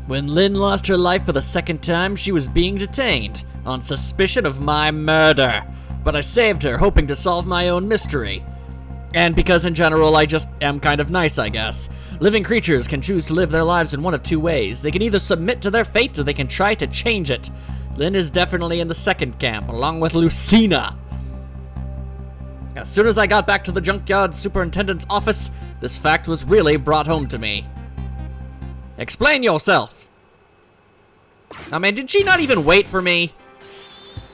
When Lynn lost her life for the second time, she was being detained on suspicion of my murder. But I saved her, hoping to solve my own mystery. And because in general I just am kind of nice, I guess. Living creatures can choose to live their lives in one of two ways. They can either submit to their fate or they can try to change it. Lynn is definitely in the second camp, along with Lucina. As soon as I got back to the junkyard superintendent's office, this fact was really brought home to me. Explain yourself. I mean, did she not even wait for me?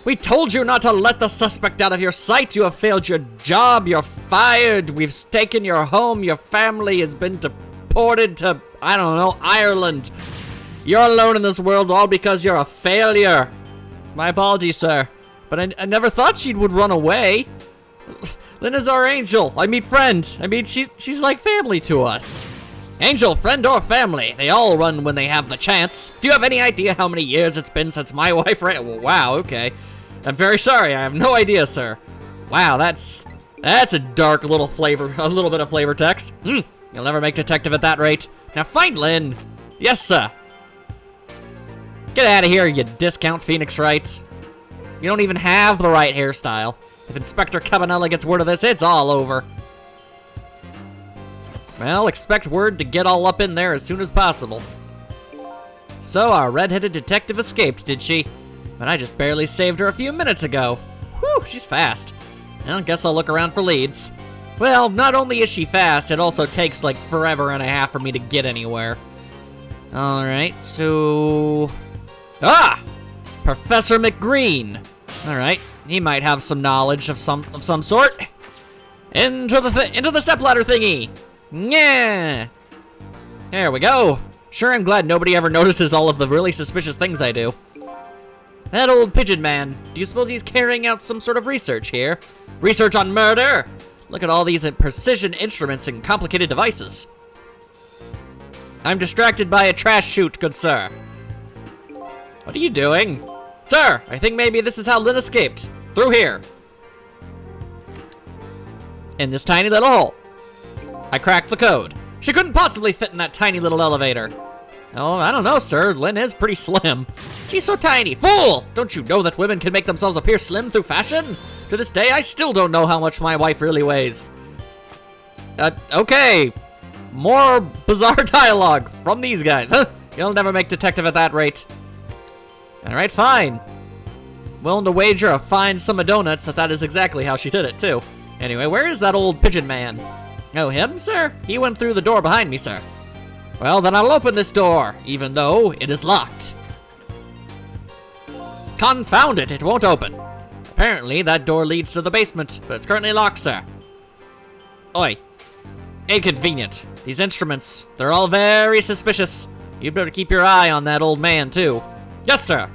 We told you not to let the suspect out of your sight. You have failed your job. You're fired. We've taken your home. Your family has been deported to, I don't know, Ireland. You're alone in this world all because you're a failure. My apologies, sir. But I never thought she would run away. Lynn is our angel. I mean, friend. I mean, she's like family to us. Angel, friend, or family, they all run when they have the chance. Do you have any idea how many years it's been since my wife ran? Wow, okay. I'm very sorry. I have no idea, sir. Wow, that's a dark little flavor, a little bit of flavor text. You'll never make detective at that rate. Now find Lynn. Yes, sir. Get out of here, you discount Phoenix Wright. You don't even have the right hairstyle. If Inspector Cabanella gets word of this, it's all over. Well, expect word to get all up in there as soon as possible. So our red-headed detective escaped, did she? But I just barely saved her a few minutes ago. Whew, she's fast. Well, guess I'll look around for leads. Well, not only is she fast, it also takes like forever and a half for me to get anywhere. Alright, so... Ah! Professor McGreen. Alright, he might have some knowledge of some sort. Into the stepladder thingy. Yeah. There we go. Sure, I'm glad nobody ever notices all of the really suspicious things I do. That old pigeon man. Do you suppose he's carrying out some sort of research here? Research on murder? Look at all these precision instruments and complicated devices. I'm distracted by a trash chute, good sir. What are you doing? Sir, I think maybe this is how Lynn escaped. Through here. In this tiny little hole. I cracked the code. She couldn't possibly fit in that tiny little elevator. Oh, I don't know, sir. Lynn is pretty slim. She's so tiny. Fool! Don't you know that women can make themselves appear slim through fashion? To this day, I still don't know how much my wife really weighs. Okay. More bizarre dialogue from these guys. Huh? You'll never make detective at that rate. Alright, fine. Willing to wager a fine sum of donuts that is exactly how she did it, too. Anyway, where is that old pigeon man? Oh, him, sir? He went through the door behind me, sir. Well, then I'll open this door, even though it is locked. Confound it, it won't open. Apparently, that door leads to the basement, but it's currently locked, sir. Oi. Inconvenient. These instruments, they're all very suspicious. You'd better keep your eye on that old man, too. Yes, sir.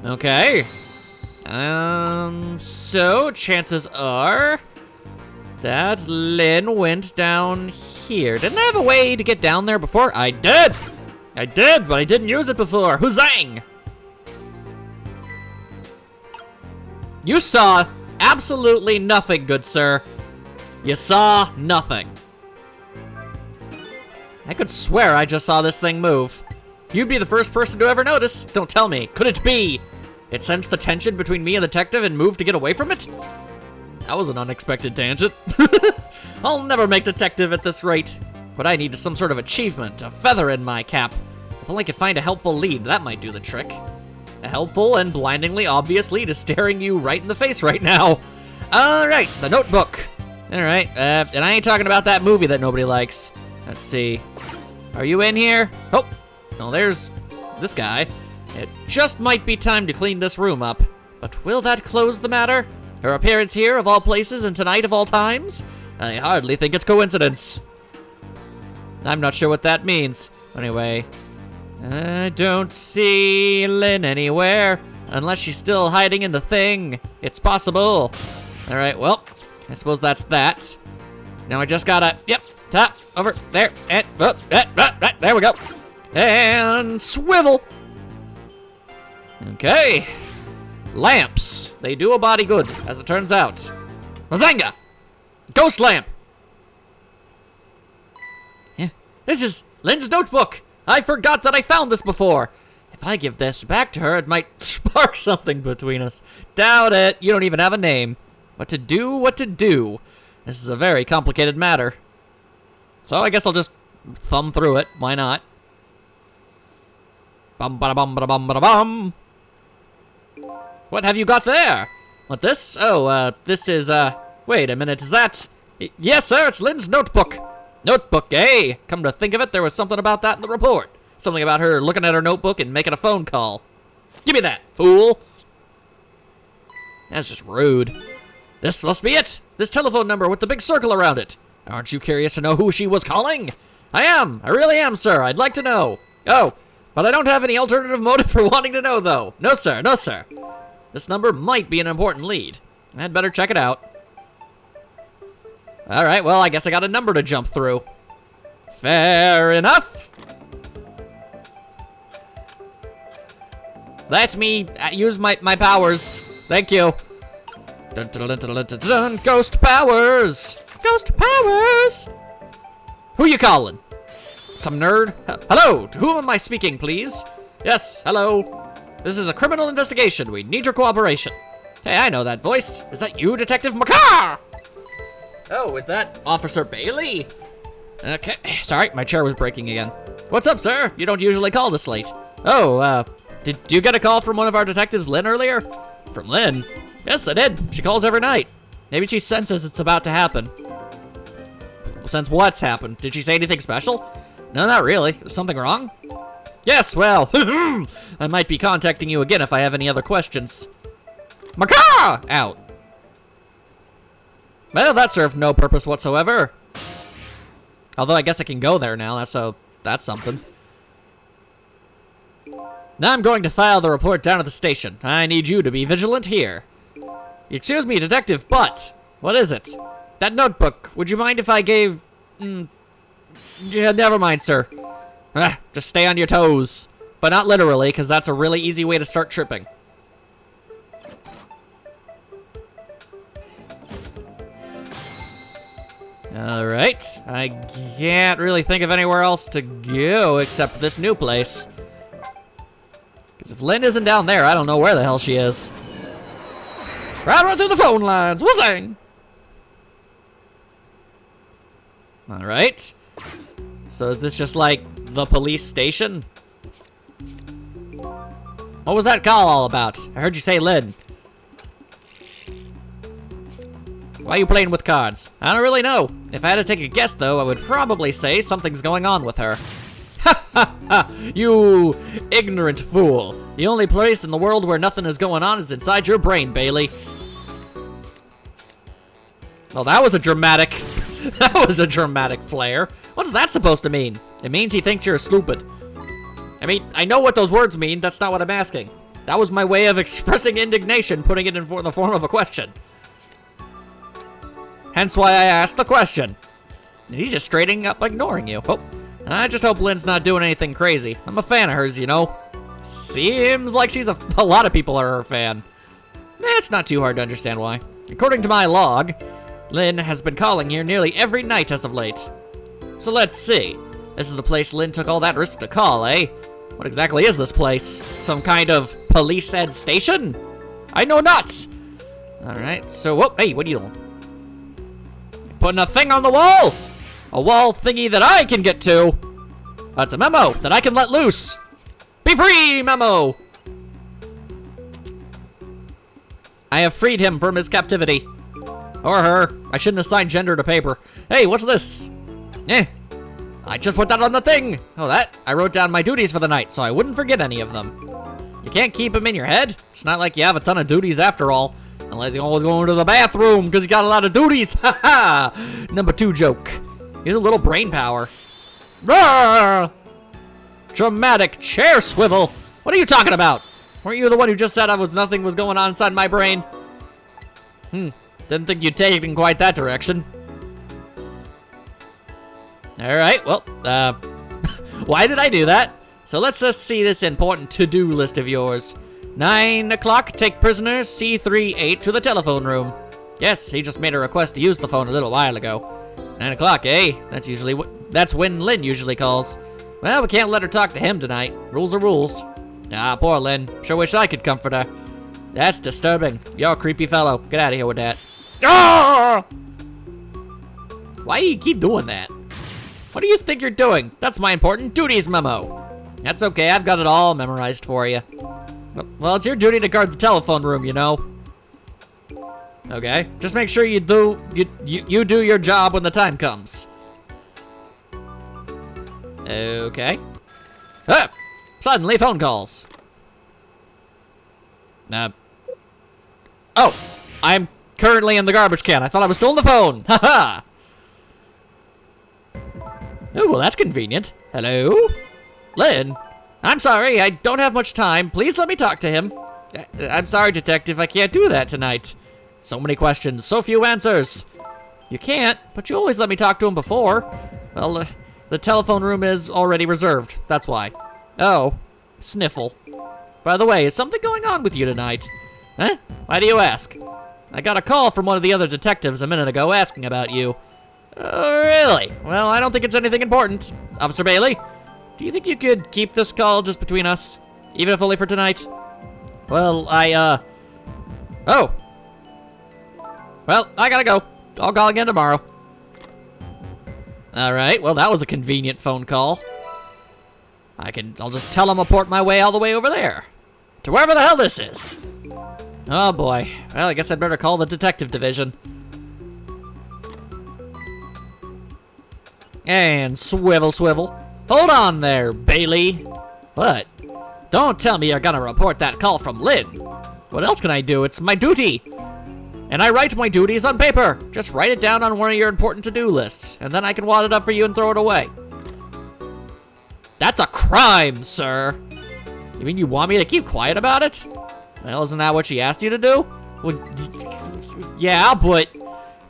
Okay. So chances are that Lynn went down here. Didn't I have a way to get down there before? I did, but I didn't use it before. Huzzang! You saw absolutely nothing, good sir. You saw nothing. I could swear I just saw this thing move. You'd be the first person to ever notice. Don't tell me. Could it be? It sensed the tension between me and the detective and moved to get away from it? That was an unexpected tangent. I'll never make detective at this rate. What I need is some sort of achievement, a feather in my cap. If only I could find a helpful lead, that might do the trick. A helpful and blindingly obvious lead is staring you right in the face right now. Alright, the notebook. Alright, and I ain't talking about that movie that nobody likes. Let's see. Are you in here? Oh, no, there's this guy. It just might be time to clean this room up. But will that close the matter? Her appearance here, of all places, and tonight of all times? I hardly think it's coincidence. I'm not sure what that means. Anyway, I don't see Lynn anywhere. Unless she's still hiding in the thing. It's possible. Alright, well, I suppose that's that. Now I just gotta, yep, tap, over, there, and, right, there we go. And swivel. Okay. Lamps. They do a body good, as it turns out. Mazanga! Ghost lamp! Yeah. This is Lynn's notebook. I forgot that I found this before. If I give this back to her, it might spark something between us. Doubt it. You don't even have a name. What to do, what to do. This is a very complicated matter. So I guess I'll just thumb through it. Why not? Bum bada bum bada bum bada bum. What have you got there? What, this? Oh, this is, wait a minute, is that? Yes, sir, it's Lynn's notebook. Notebook, eh? Come to think of it, there was something about that in the report. Something about her looking at her notebook and making a phone call. Give me that, fool. That's just rude. This must be it. This telephone number with the big circle around it. Aren't you curious to know who she was calling? I am. I really am, sir. I'd like to know. Oh, but I don't have any alternative motive for wanting to know, though. No, sir. No, sir. This number might be an important lead. I'd better check it out. All right, well, I guess I got a number to jump through. Fair enough. Let me use my powers. Thank you. Dun, dun, dun, dun, dun, dun, dun. Ghost powers. Ghost powers. Who you calling? Some nerd? Hello, to whom am I speaking, please? Yes, hello. This is a criminal investigation. We need your cooperation. Hey, I know that voice. Is that you, Detective McCarr? Oh, is that Officer Bailey? Okay, sorry, my chair was breaking again. What's up, sir? You don't usually call this late. Oh, did you get a call from one of our detectives, Lynn, earlier? From Lynn? Yes, I did. She calls every night. Maybe she senses it's about to happen. Well, since what's happened? Did she say anything special? No, not really. Is something wrong? Yes, well, I might be contacting you again if I have any other questions. Macaw! Out. Well, that served no purpose whatsoever. Although I guess I can go there now, that's something. Now I'm going to file the report down at the station. I need you to be vigilant here. Excuse me, detective, but what is it? That notebook, would you mind if I gave... Yeah, never mind, sir. Just stay on your toes. But not literally, because that's a really easy way to start tripping. Alright, I can't really think of anywhere else to go except this new place. Because if Lynn isn't down there, I don't know where the hell she is. Traveling through the phone lines, whoozang! Alright. So is this just like the police station? What was that call all about? I heard you say Lynn. Why are you playing with cards? I don't really know. If I had to take a guess, though, I would probably say something's going on with her. Ha ha ha! You ignorant fool. The only place in the world where nothing is going on is inside your brain, Bailey. Well, that was a dramatic... that was a dramatic flare. What's that supposed to mean? It means he thinks you're stupid. I mean, I know what those words mean. That's not what I'm asking. That was my way of expressing indignation, putting it in the form of a question. Hence why I asked the question. And he's just straighting up ignoring you. Oh, I just hope Lynn's not doing anything crazy. I'm a fan of hers, you know. Seems like she's a lot of people are her fan. It's not too hard to understand why. According to my log, Lynn has been calling here nearly every night as of late. So let's see. This is the place Lynn took all that risk to call, eh? What exactly is this place? Some kind of police-ed station? I know not. Alright, so, whoa, hey, what are you doing? Putting a thing on the wall! A wall thingy that I can get to! It's a memo that I can let loose! Be free, memo! I have freed him from his captivity. Or her. I shouldn't assign gender to paper. Hey, what's this? I just put that on the thing! Oh, that? I wrote down my duties for the night, so I wouldn't forget any of them. You can't keep them in your head. It's not like you have a ton of duties after all. Unless you're always going to the bathroom, because you got a lot of duties. Ha ha! Number 2 joke. Here's a little brain power. Roar! Dramatic chair swivel. What are you talking about? Weren't you the one who just said nothing was going on inside my brain? Didn't think you'd take it in quite that direction. Alright, well, why did I do that? So let's just see this important to-do list of yours. 9 o'clock, take prisoner C38 to the telephone room. Yes, he just made a request to use the phone a little while ago. 9 o'clock, eh? That's usually That's when Lynn usually calls. Well, we can't let her talk to him tonight. Rules are rules. Ah, poor Lynn. Sure wish I could comfort her. That's disturbing. You're a creepy fellow. Get out of here with that. Ah! Why do you keep doing that? What do you think you're doing? That's my important duties memo. That's okay, I've got it all memorized for you. Well, it's your duty to guard the telephone room, you know. Okay, just make sure you do your job when the time comes. Okay. Ah! Suddenly phone calls. Oh, I'm currently in the garbage can. I thought I was still on the phone. Haha. Oh, well, that's convenient. Hello? Lynn? I'm sorry, I don't have much time. Please let me talk to him. I'm sorry, Detective, I can't do that tonight. So many questions, so few answers. You can't, but you always let me talk to him before. Well, the telephone room is already reserved, that's why. Oh, sniffle. By the way, is something going on with you tonight? Huh? Why do you ask? I got a call from one of the other detectives a minute ago asking about you. Oh, really? Well, I don't think it's anything important. Officer Bailey, do you think you could keep this call just between us? Even if only for tonight? Well, Oh. Well, I gotta go. I'll call again tomorrow. Alright, well, that was a convenient phone call. I'll just tell him I'll port my way all the way over there. To wherever the hell this is. Oh, boy. Well, I guess I'd better call the detective division. And swivel, swivel. Hold on there, Bailey. What? Don't tell me you're gonna report that call from Lynn. What else can I do? It's my duty. And I write my duties on paper. Just write it down on one of your important to-do lists, and then I can wad it up for you and throw it away. That's a crime, sir. You mean you want me to keep quiet about it? Well, isn't that what she asked you to do? Well, yeah, but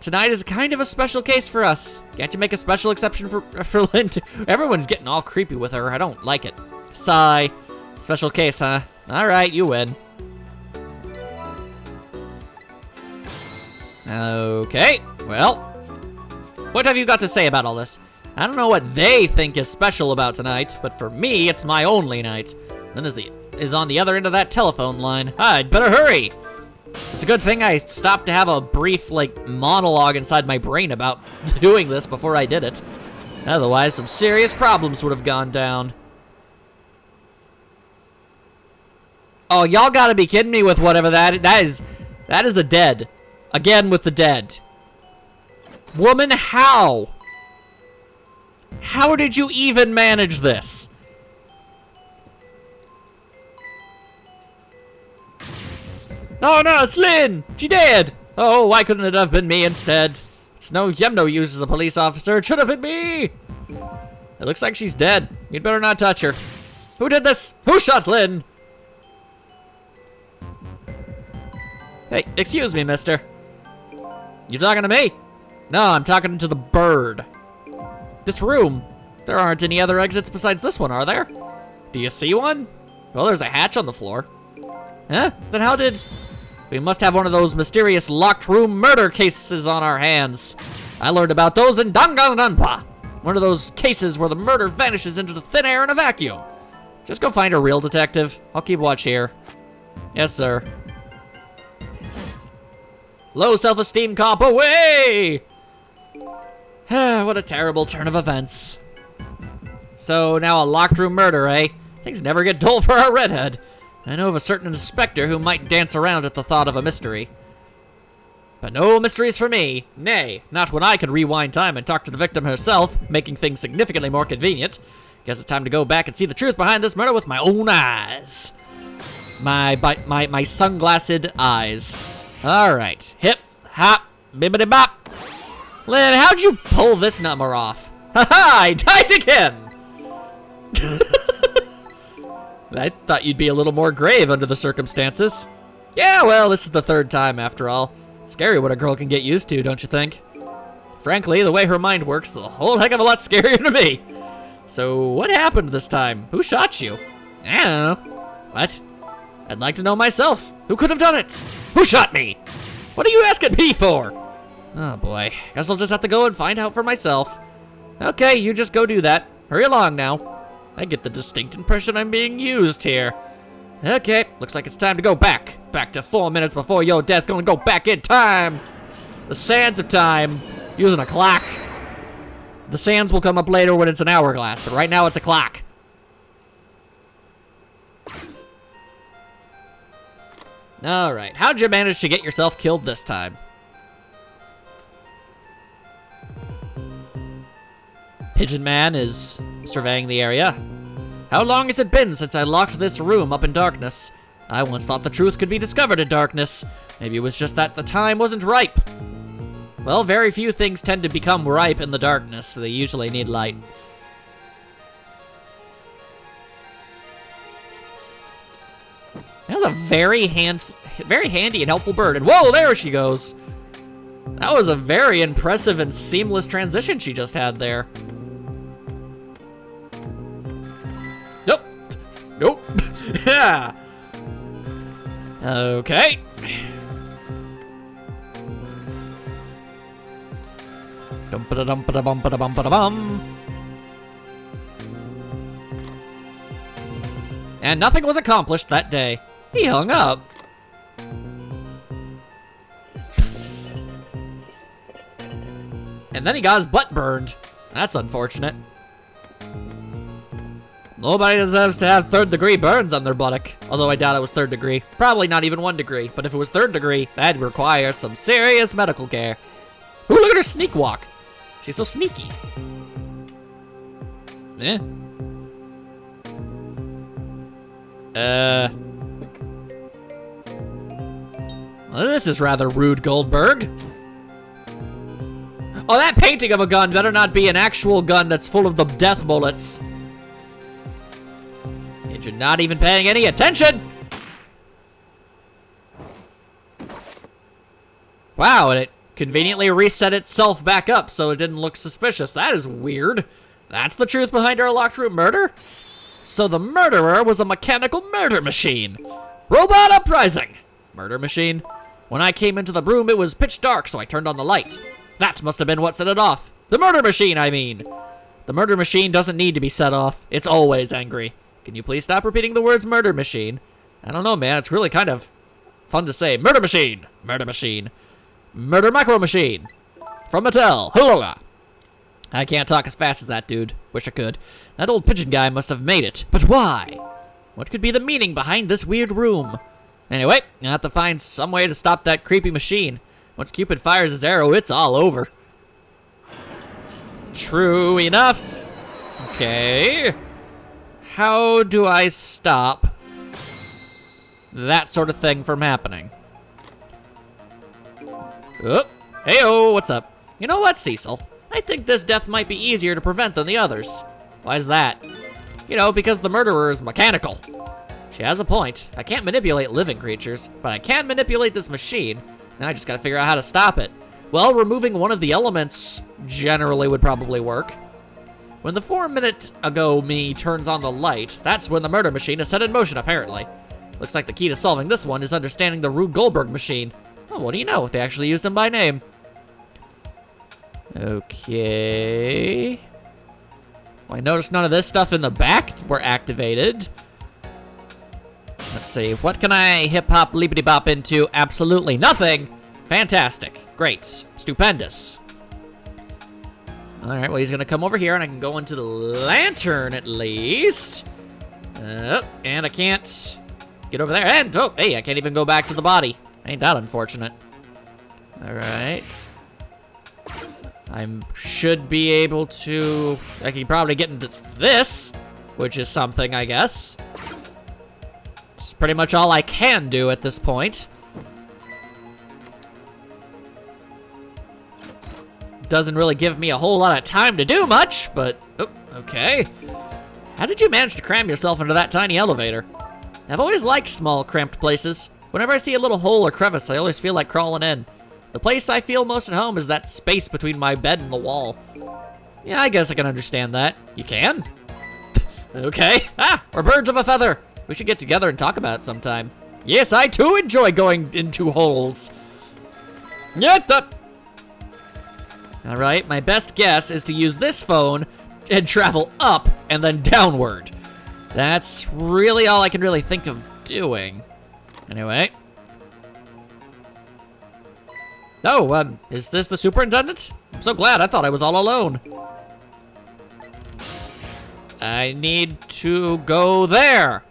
tonight is kind of a special case for us. Can't you make a special exception for Lynn too? Everyone's getting all creepy with her. I don't like it. Sigh. Special case, huh? All right, you win. Okay, well, what have you got to say about all this? I don't know what they think is special about tonight, but for me, it's my only night. Then is on the other end of that telephone line. I'd better hurry. It's a good thing I stopped to have a brief, monologue inside my brain about doing this before I did it. Otherwise, some serious problems would have gone down. Oh, y'all gotta be kidding me with whatever that is. That is a dead. Again with the dead. Woman, how? How did you even manage this? Oh no, it's Lynn! She dead! Oh, why couldn't it have been me instead? I'm no use as a police officer. It should have been me! It looks like she's dead. You'd better not touch her. Who did this? Who shot Lynn? Hey, excuse me, mister. You talking to me? No, I'm talking to the bird. This room. There aren't any other exits besides this one, are there? Do you see one? Well, there's a hatch on the floor. Huh? Then how did... We must have one of those mysterious locked room murder cases on our hands. I learned about those in Danganronpa. One of those cases where the murder vanishes into the thin air in a vacuum. Just go find a real detective. I'll keep watch here. Yes, sir. Low self-esteem cop away! What a terrible turn of events. So now a locked room murder, eh? Things never get dull for our redhead. I know of a certain inspector who might dance around at the thought of a mystery. But no mysteries for me. Nay, not when I could rewind time and talk to the victim herself, making things significantly more convenient. Guess it's time to go back and see the truth behind this murder with my own eyes. My sunglassed eyes. All right, hip, hop, bibbidi bop. Lynn, how'd you pull this number off? Ha-ha, I died again! I thought you'd be a little more grave under the circumstances. Yeah, well, this is the third time after all. Scary what a girl can get used to, don't you think? Frankly, the way her mind works is a whole heck of a lot scarier to me. So, what happened this time? Who shot you? I don't know. What? I'd like to know myself. Who could have done it? Who shot me? What are you asking me for? Oh boy, guess I'll just have to go and find out for myself. Okay, you just go do that. Hurry along now. I get the distinct impression I'm being used here. Okay, looks like it's time to go back. Back to 4 minutes before your death. Gonna go back in time. The sands of time. Using a clock. The sands will come up later when it's an hourglass, but right now it's a clock. Alright, how'd you manage to get yourself killed this time? Pigeon Man is surveying the area. How long has it been since I locked this room up in darkness? I once thought the truth could be discovered in darkness. Maybe it was just that the time wasn't ripe. Well, very few things tend to become ripe in the darkness, so they usually need light. That was a very handy and helpful bird. And whoa, there she goes. That was a very impressive and seamless transition she just had there. Nope. Nope. Yeah. Okay. Dum-ba-da-dum-ba-da-bum-ba-da-bum-ba-da-bum. And nothing was accomplished that day. He hung up. And then he got his butt burned. That's unfortunate. Nobody deserves to have 3rd-degree burns on their buttock. Although I doubt it was 3rd degree. Probably not even 1 degree. But if it was 3rd degree, that'd require some serious medical care. Ooh, look at her sneak walk. She's so sneaky. Eh. Well, this is rather rude, Goldberg. Oh, that painting of a gun better not be an actual gun that's full of the death bullets. And you're not even paying any attention! Wow, and it conveniently reset itself back up so it didn't look suspicious. That is weird. That's the truth behind our locked room murder? So the murderer was a mechanical murder machine. Robot uprising! Murder machine? When I came into the room, it was pitch dark, so I turned on the light. That must have been what set it off. The murder machine, I mean. The murder machine doesn't need to be set off. It's always angry. Can you please stop repeating the words murder machine? I don't know, man. It's really kind of fun to say. Murder machine. Murder machine. Murder micro machine. From Mattel. Hoola. I can't talk as fast as that dude. Wish I could. That old pigeon guy must have made it. But why? What could be the meaning behind this weird room? Anyway, I have to find some way to stop that creepy machine. Once Cupid fires his arrow, it's all over. True enough. Okay. How do I stop that sort of thing from happening? Oh, hey-oh, what's up? You know what, Cecil? I think this death might be easier to prevent than the others. Why is that? You know, because the murderer is mechanical. She has a point. I can't manipulate living creatures, but I can manipulate this machine. Now I just gotta figure out how to stop it. Well, removing one of the elements generally would probably work. When the 4 minute ago me turns on the light, that's when the murder machine is set in motion, apparently. Looks like the key to solving this one is understanding the Rube Goldberg machine. Oh, what do you know? They actually used him by name. Okay. Well, I noticed none of this stuff in the back were activated. Let's see, what can I hip-hop, leapity-bop into? Absolutely nothing. Fantastic. Great. Stupendous. Alright, well, he's gonna come over here, and I can go into the lantern, at least. And I can't get over there. And, oh, hey, I can't even go back to the body. Ain't that unfortunate. Alright. I should be able to... I can probably get into this, which is something, I guess. It's pretty much all I can do at this point. Doesn't really give me a whole lot of time to do much, but... Oh, okay. How did you manage to cram yourself into that tiny elevator? I've always liked small, cramped places. Whenever I see a little hole or crevice, I always feel like crawling in. The place I feel most at home is that space between my bed and the wall. Yeah, I guess I can understand that. You can? Okay. Ah, we're birds of a feather. We should get together and talk about it sometime. Yes, I too enjoy going into holes. Yeah, All right, my best guess is to use this phone and travel up and then downward. That's really all I can really think of doing. Anyway. Oh, is this the superintendent? I'm so glad. I thought I was all alone. I need to go there.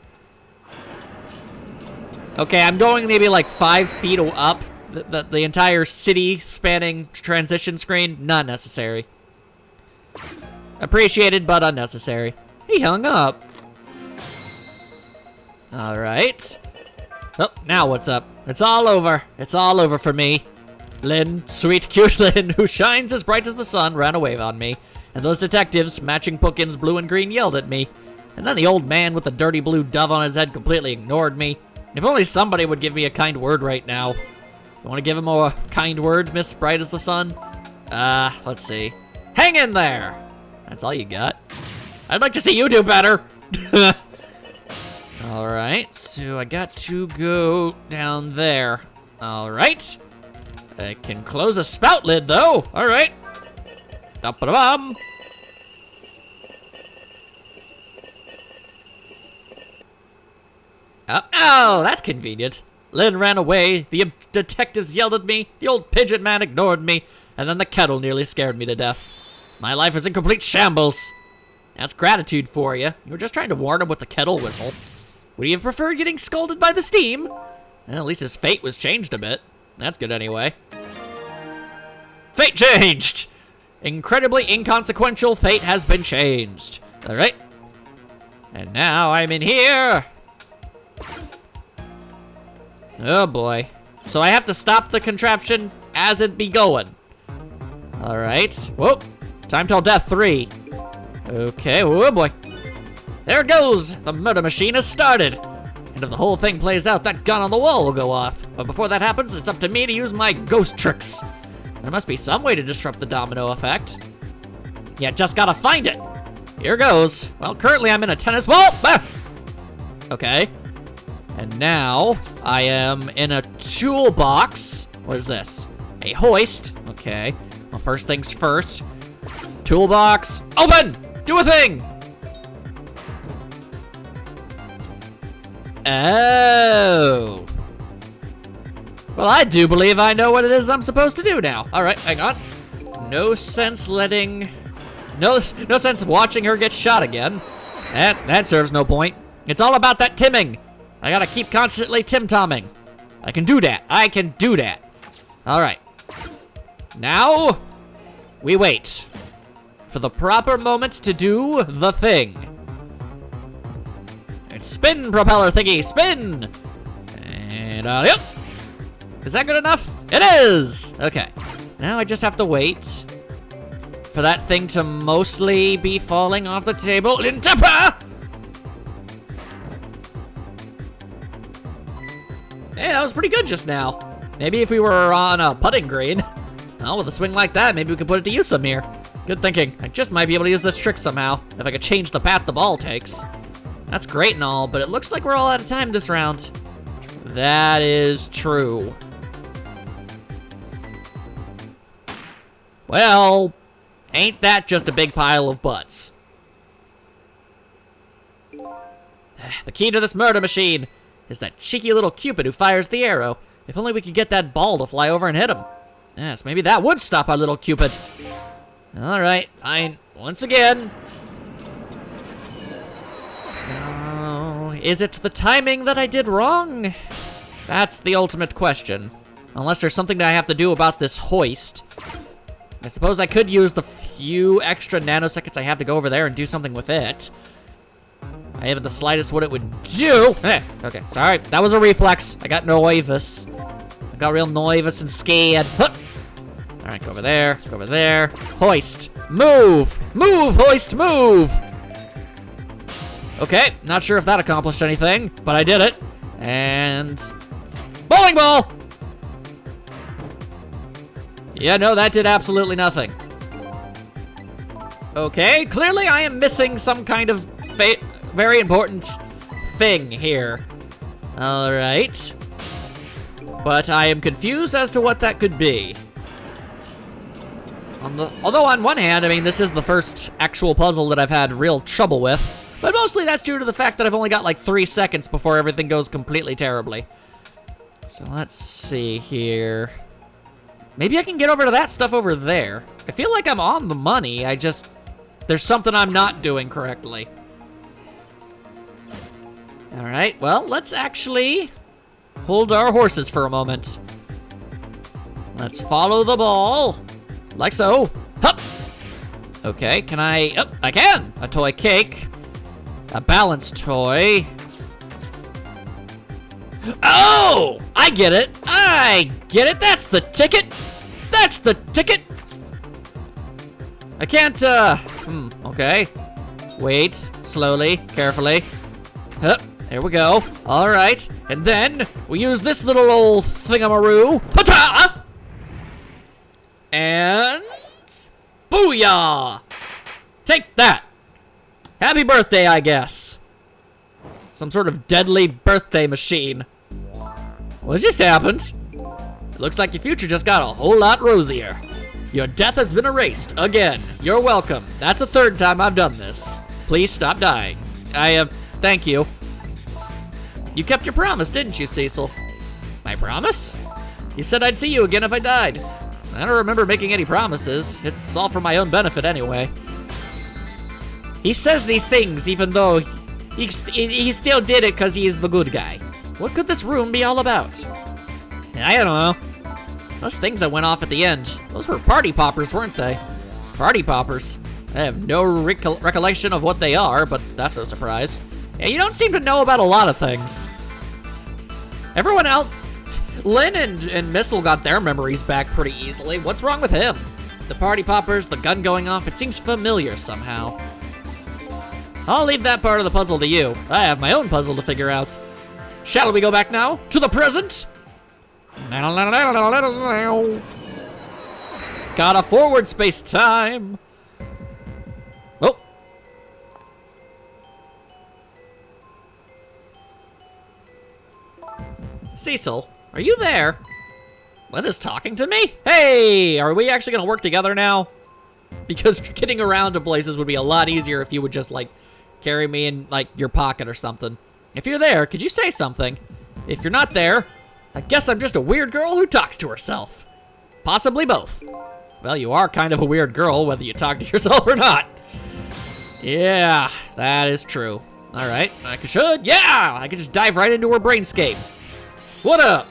Okay, I'm going maybe like 5 feet up. The entire city spanning transition screen, not necessary. Appreciated, but unnecessary. He hung up. All right. Oh, now what's up? It's all over. It's all over for me. Lynn, sweet, cute Lynn, who shines as bright as the sun, ran away on me. And those detectives, matching bookends blue and green, yelled at me. And then the old man with the dirty blue dove on his head completely ignored me. If only somebody would give me a kind word right now. You want to give him a kind word, Miss Bright as the Sun? Let's see. Hang in there! That's all you got. I'd like to see you do better! Alright, so I got to go down there. Alright. I can close a spout lid, though. Alright. Da-ba-da-bum. Oh, that's convenient. Lynn ran away, the detectives yelled at me, the old pigeon man ignored me, and then the kettle nearly scared me to death. My life is in complete shambles. That's gratitude for you. You were just trying to warn him with the kettle whistle. Would he have preferred getting scolded by the steam? Well, at least his fate was changed a bit. That's good anyway. Fate changed! Incredibly inconsequential fate has been changed. Alright. And now I'm in here. Oh boy. So I have to stop the contraption as it be going. Alright. Whoa. Time till death 3. Okay. Oh boy. There it goes. The murder machine has started. And if the whole thing plays out, that gun on the wall will go off. But before that happens, it's up to me to use my ghost tricks. There must be some way to disrupt the domino effect. Yeah, just gotta find it. Here goes. Well, currently I'm in a tennis ball. Ah! Okay. And now I am in a toolbox. What is this? A hoist. Okay. Well, first things first. Toolbox. Open! Do a thing! Oh. Well, I do believe I know what it is I'm supposed to do now. All right, hang on. No sense letting... No sense watching her get shot again. That serves no point. It's all about that timming. I gotta keep constantly tim-tomming. I can do that. I can do that. All right. Now, we wait for the proper moment to do the thing. And spin, propeller thingy, spin! And, yep. Is that good enough? It is! Okay. Now I just have to wait for that thing to mostly be falling off the table into... Hey, that was pretty good just now. Maybe if we were on a putting green, well, with a swing like that, maybe we could put it to use some here. Good thinking. I just might be able to use this trick somehow, if I could change the path the ball takes. That's great and all, but it looks like we're all out of time this round. That is true. Well, ain't that just a big pile of butts? The key to this murder machine is that cheeky little Cupid who fires the arrow. If only we could get that ball to fly over and hit him. Yes, maybe that would stop our little Cupid. All right, fine. Once again. Oh, is it the timing that I did wrong? That's the ultimate question. Unless there's something that I have to do about this hoist. I suppose I could use the few extra nanoseconds I have to go over there and do something with it. I haven't the slightest what it would do. Okay, sorry. That was a reflex. I got nervous. I got real nervous and scared. Huh. All right, go over there. Go over there. Hoist. Move. Move, hoist, move. Okay, not sure if that accomplished anything, but I did it. And... bowling ball! Yeah, no, that did absolutely nothing. Okay, clearly I am missing some kind of very important thing here. All right. But I am confused as to what that could be. Although on one hand, I mean, this is the first actual puzzle that I've had real trouble with, but mostly that's due to the fact that I've only got like 3 seconds before everything goes completely terribly. So let's see here. Maybe I can get over to that stuff over there. I feel like I'm on the money, there's something I'm not doing correctly. All right, well, let's actually hold our horses for a moment. Let's follow the ball, like so. Hup! Okay, can I, oh, I can! A toy cake, a balance toy. Oh, I get it, that's the ticket! That's the ticket! I can't, okay. Wait, slowly, carefully. Hup. There we go. All right. And then we use this little old thingamaroo. Pata! And booyah! Take that. Happy birthday, I guess. Some sort of deadly birthday machine. What just happened? It looks like your future just got a whole lot rosier. Your death has been erased again. You're welcome. That's the 3rd time I've done this. Please stop dying. Thank you. You kept your promise, didn't you, Cecil? My promise? You said I'd see you again if I died. I don't remember making any promises. It's all for my own benefit anyway. He says these things even though he still did it because he is the good guy. What could this room be all about? I don't know. Those things that went off at the end, those were party poppers, weren't they? Party poppers. I have no recollection of what they are, but that's no surprise. Yeah, you don't seem to know about a lot of things. Everyone else, Lynn and Missile got their memories back pretty easily. What's wrong with him? The party poppers, the gun going off, it seems familiar somehow. I'll leave that part of the puzzle to you. I have my own puzzle to figure out. Shall we go back now to the present? Got a forward space time. Oh. Cecil, are you there? Lynn is talking to me? Hey, are we actually gonna work together now? Because getting around to places would be a lot easier if you would just, like, carry me in, like, your pocket or something. If you're there, could you say something? If you're not there, I guess I'm just a weird girl who talks to herself. Possibly both. Well, you are kind of a weird girl, whether you talk to yourself or not. Yeah, that is true. All right, I could just dive right into her brainscape. What up?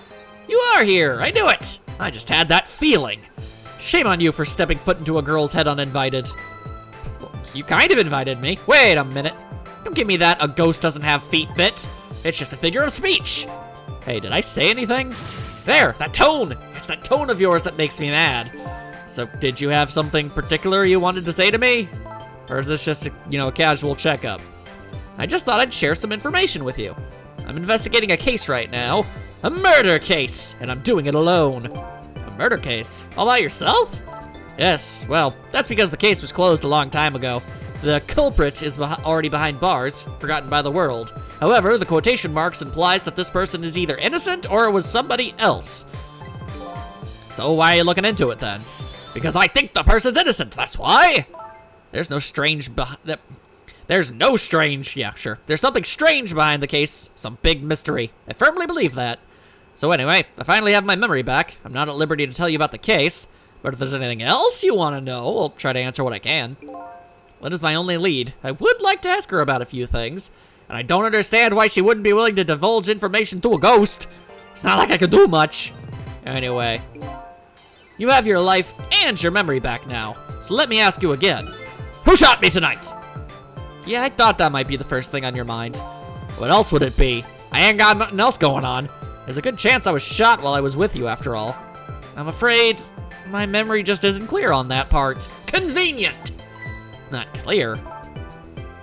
You are here, I knew it. I just had that feeling. Shame on you for stepping foot into a girl's head uninvited. Well, you kind of invited me. Wait a minute. Don't give me that a ghost doesn't have feet bit. It's just a figure of speech. Hey, did I say anything? There, that tone. It's that tone of yours that makes me mad. So, did you have something particular you wanted to say to me? Or is this just a casual checkup? I just thought I'd share some information with you. I'm investigating a case right now. A murder case, and I'm doing it alone. A murder case? All by yourself? Yes, well, that's because the case was closed a long time ago. The culprit is already behind bars, forgotten by the world. However, the quotation marks implies that this person is either innocent or it was somebody else. So why are you looking into it then? Because I think the person's innocent, that's why! There's no strange yeah, sure. There's something strange behind the case, some big mystery. I firmly believe that. So anyway, I finally have my memory back. I'm not at liberty to tell you about the case, but if there's anything else you want to know, I'll try to answer what I can. Lynn is my only lead. I would like to ask her about a few things, and I don't understand why she wouldn't be willing to divulge information to a ghost. It's not like I could do much. Anyway, you have your life and your memory back now, so let me ask you again. Who shot me tonight? Yeah, I thought that might be the first thing on your mind. What else would it be? I ain't got nothing else going on. There's a good chance I was shot while I was with you, after all. I'm afraid my memory just isn't clear on that part. Convenient! Not clear.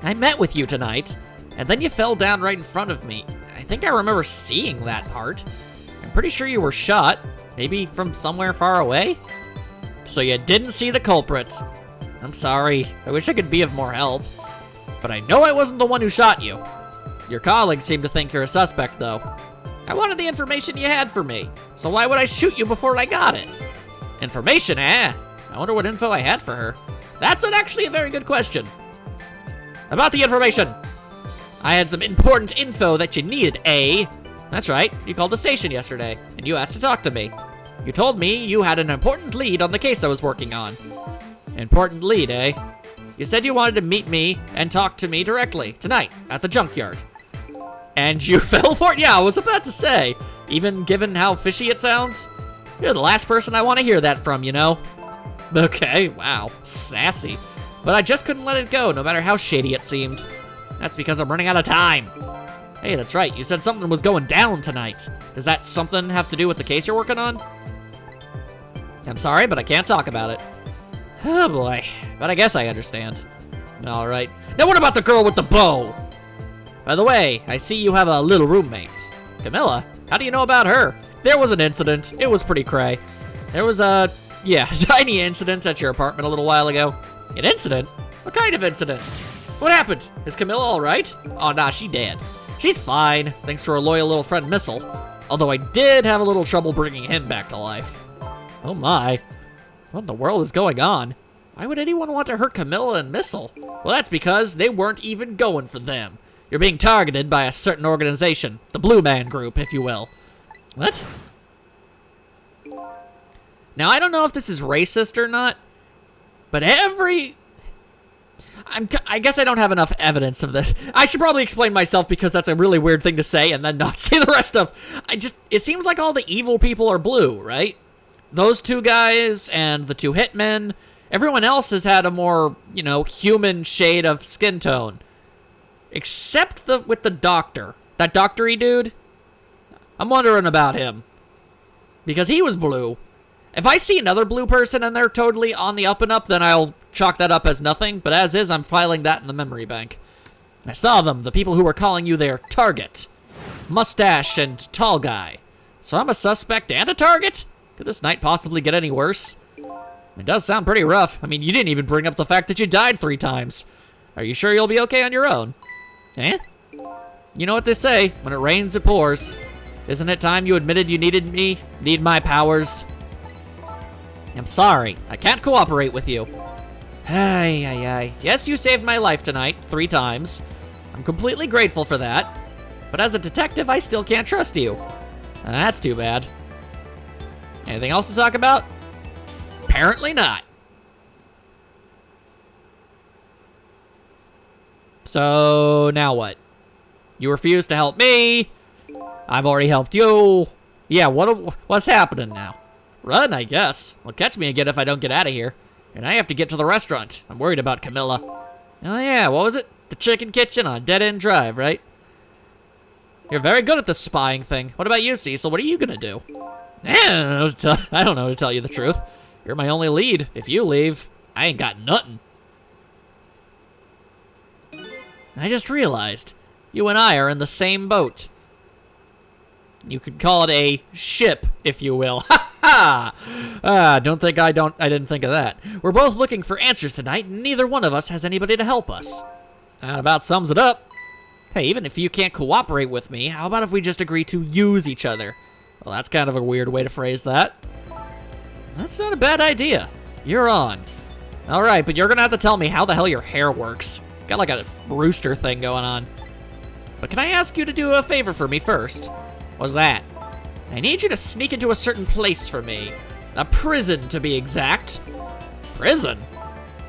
I met with you tonight, and then you fell down right in front of me. I think I remember seeing that part. I'm pretty sure you were shot, maybe from somewhere far away. So you didn't see the culprit. I'm sorry. I wish I could be of more help. But I know I wasn't the one who shot you. Your colleagues seem to think you're a suspect, though. I wanted the information you had for me, so why would I shoot you before I got it? Information, eh? I wonder what info I had for her. That's actually a very good question. About the information. I had some important info that you needed, eh? That's right, you called the station yesterday, and you asked to talk to me. You told me you had an important lead on the case I was working on. Important lead, eh? You said you wanted to meet me and talk to me directly, tonight, at the junkyard. And you fell for it? Yeah, I was about to say. Even given how fishy it sounds? You're the last person I want to hear that from, you know? Okay, wow, sassy. But I just couldn't let it go, no matter how shady it seemed. That's because I'm running out of time. Hey, that's right, you said something was going down tonight. Does that something have to do with the case you're working on? I'm sorry, but I can't talk about it. Oh boy, but I guess I understand. All right, now what about the girl with the bow? By the way, I see you have a little roommate. Camilla, how do you know about her? There was an incident, it was pretty cray. There was a, tiny incident at your apartment a little while ago. An incident? What kind of incident? What happened? Is Camilla all right? Oh, nah, she dead. She's fine, thanks to her loyal little friend Missile. Although I did have a little trouble bringing him back to life. Oh my. What in the world is going on? Why would anyone want to hurt Camilla and Missile? Well, that's because they weren't even going for them. You're being targeted by a certain organization. The Blue Man Group, if you will. What? Now, I don't know if this is racist or not, but I guess I don't have enough evidence of this. I should probably explain myself because that's a really weird thing to say and then not say the rest of. It seems like all the evil people are blue, right? Those two guys and the two hitmen. Everyone else has had a more, human shade of skin tone. Except with the doctor. That doctor-y dude. I'm wondering about him. Because he was blue. If I see another blue person and they're totally on the up and up, then I'll chalk that up as nothing. But as is, I'm filing that in the memory bank. I saw them, the people who were calling you their target. Mustache and tall guy. So I'm a suspect and a target? Could this night possibly get any worse? It does sound pretty rough. I mean, you didn't even bring up the fact that you died 3 times. Are you sure you'll be okay on your own? Eh? You know what they say, when it rains, it pours. Isn't it time you admitted you needed me? Need my powers? I'm sorry, I can't cooperate with you. Ay. Yes, you saved my life tonight, 3 times. I'm completely grateful for that. But as a detective, I still can't trust you. That's too bad. Anything else to talk about? Apparently not. So, now what? You refuse to help me. I've already helped you. Yeah, what's happening now? Run, I guess. Well, catch me again if I don't get out of here. And I have to get to the restaurant. I'm worried about Camilla. Oh yeah, what was it? The chicken kitchen on Dead End Drive, right? You're very good at this spying thing. What about you, Cecil? What are you gonna do? I don't know to tell you the truth. You're my only lead. If you leave, I ain't got nothing. I just realized, you and I are in the same boat. You could call it a ship, if you will. Ha ha! I didn't think of that. We're both looking for answers tonight, and neither one of us has anybody to help us. That about sums it up. Hey, even if you can't cooperate with me, how about if we just agree to use each other? Well, that's kind of a weird way to phrase that. That's not a bad idea. You're on. All right, but you're gonna have to tell me how the hell your hair works. Got like a rooster thing going on. But can I ask you to do a favor for me first? What's that? I need you to sneak into a certain place for me. A prison, to be exact. Prison?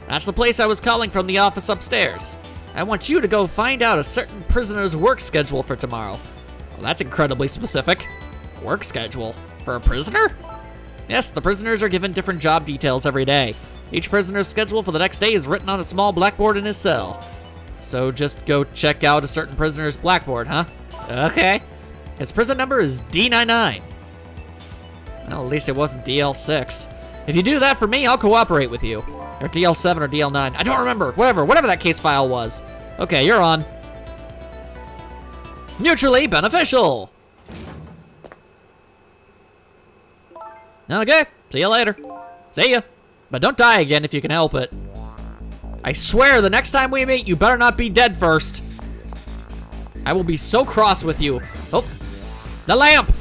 That's the place I was calling from the office upstairs. I want you to go find out a certain prisoner's work schedule for tomorrow. Well, that's incredibly specific. Work schedule? For a prisoner? Yes, the prisoners are given different job details every day. Each prisoner's schedule for the next day is written on a small blackboard in his cell. So just go check out a certain prisoner's blackboard, huh? Okay. His prison number is D99. Well, at least it wasn't DL6. If you do that for me, I'll cooperate with you. Or DL7 or DL9. I don't remember. Whatever that case file was. Okay, you're on. Mutually beneficial. Okay, see you later. See ya. But don't die again if you can help it. I swear, the next time we meet, you better not be dead first. I will be so cross with you. Oh, the lamp.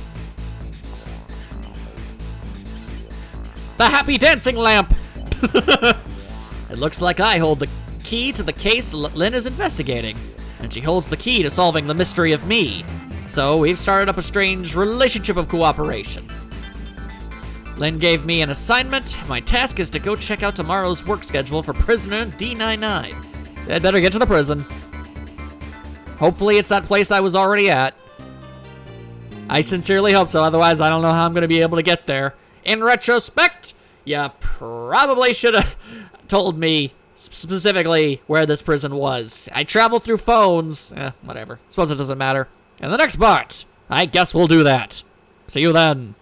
The happy dancing lamp. It looks like I hold the key to the case Lynn is investigating, and she holds the key to solving the mystery of me. So we've started up a strange relationship of cooperation. Lynn gave me an assignment. My task is to go check out tomorrow's work schedule for prisoner D99. I'd better get to the prison. Hopefully it's that place I was already at. I sincerely hope so, otherwise I don't know how I'm going to be able to get there. In retrospect, you probably should have told me specifically where this prison was. I traveled through phones. Whatever. Suppose it doesn't matter. In the next part, I guess we'll do that. See you then.